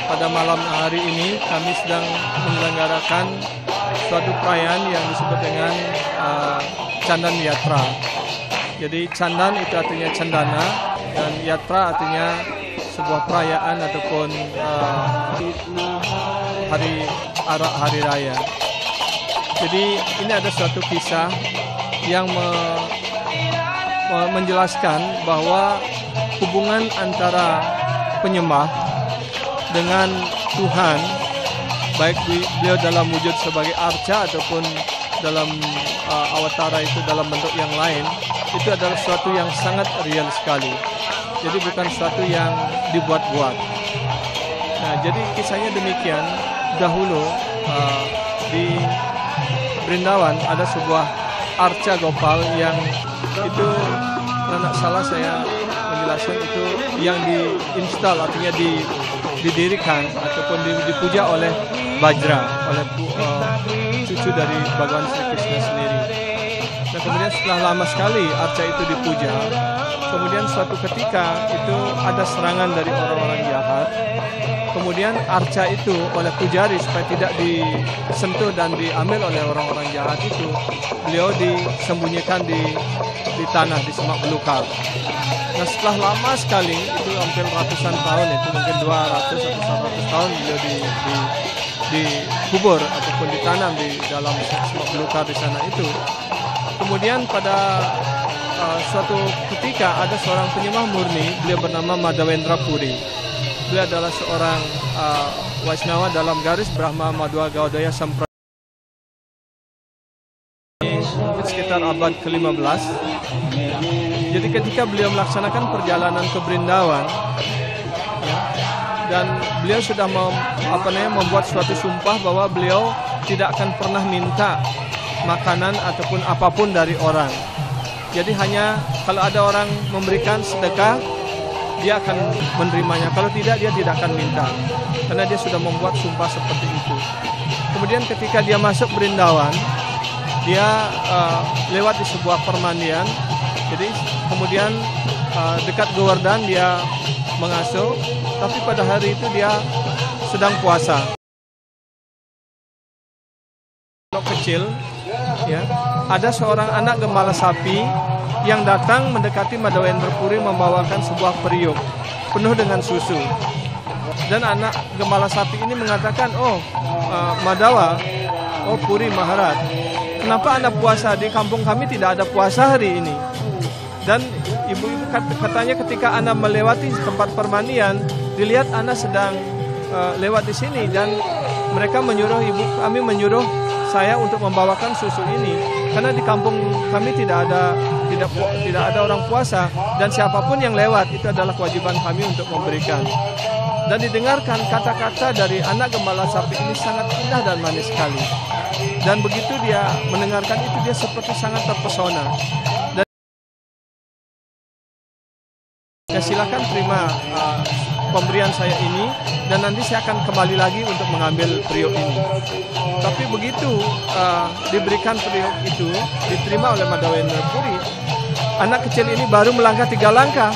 pada malam hari ini kami sedang menyelenggarakan suatu perayaan yang disebut dengan Candan Yatra. Jadi Candan itu artinya cendana dan Yatra artinya sebuah perayaan ataupun hari raya. Jadi ini ada suatu kisah yang menjelaskan bahwa hubungan antara penyembah dengan Tuhan, baik beliau dalam wujud sebagai arca ataupun dalam awatara itu dalam bentuk yang lain, itu adalah sesuatu yang sangat real sekali. Jadi bukan sesuatu yang dibuat-buat. Nah, jadi kisahnya demikian. Dahulu di Brindawan ada sebuah arca Gopal yang itu, kalau tidak salah saya menjelaskan, itu yang diinstal, artinya didirikan ataupun dipuja oleh Bajra, oleh cucu dari Bhagawan Sri Krishna sendiri. Dan kemudian setelah lama sekali arca itu dipuja, kemudian suatu ketika itu ada serangan dari orang-orang jahat. Kemudian arca itu oleh pujari supaya tidak disentuh dan diambil oleh orang-orang jahat itu, beliau disembunyikan di tanah, di semak belukar. Nah, setelah lama sekali, itu hampir ratusan tahun, itu mungkin 200 atau 100 tahun beliau dikubur ataupun ditanam di dalam semak belukar di sana itu. Kemudian pada suatu ketika ada seorang penyembah murni, beliau bernama Madhavendra Puri. Beliau adalah seorang Vaishnava dalam garis Brahma Madhva Gaudaya Sampradaya. Sekitar abad ke-15. Jadi ketika beliau melaksanakan perjalanan ke Brindawan, dan beliau sudah membuat suatu sumpah bahwa beliau tidak akan pernah minta makanan ataupun apapun dari orang. Jadi hanya kalau ada orang memberikan sedekah, dia akan menerimanya. Kalau tidak, dia tidak akan minta. Karena dia sudah membuat sumpah seperti itu. Kemudian ketika dia masuk Brindawan, dia lewat di sebuah permandian. Jadi kemudian dekat Govardhan dia mengasuh. Tapi pada hari itu dia sedang puasa. Kecil, ya, ada seorang anak gembala sapi yang datang mendekati Madhavendra Puri membawakan sebuah periuk penuh dengan susu. Dan anak gembala sapi ini mengatakan, Madhawa, Puri Maharaj, kenapa Anda puasa? Di kampung kami tidak ada puasa hari ini. Dan ibu katanya ketika Anda melewati tempat permandian, dilihat Anda sedang lewat di sini, dan mereka menyuruh kami menyuruh saya untuk membawakan susu ini karena di kampung kami tidak ada orang puasa, dan siapapun yang lewat itu adalah kewajiban kami untuk memberikan. Dan didengarkan kata-kata dari anak gembala sapi ini sangat indah dan manis sekali. Dan begitu dia mendengarkan itu, dia seperti sangat terpesona. Dan ya, silakan terima pemberian saya ini, dan nanti saya akan kembali lagi untuk mengambil periuk ini. Tapi begitu diberikan periuk itu, diterima oleh Madhavendra Puri, anak kecil ini baru melangkah 3 langkah,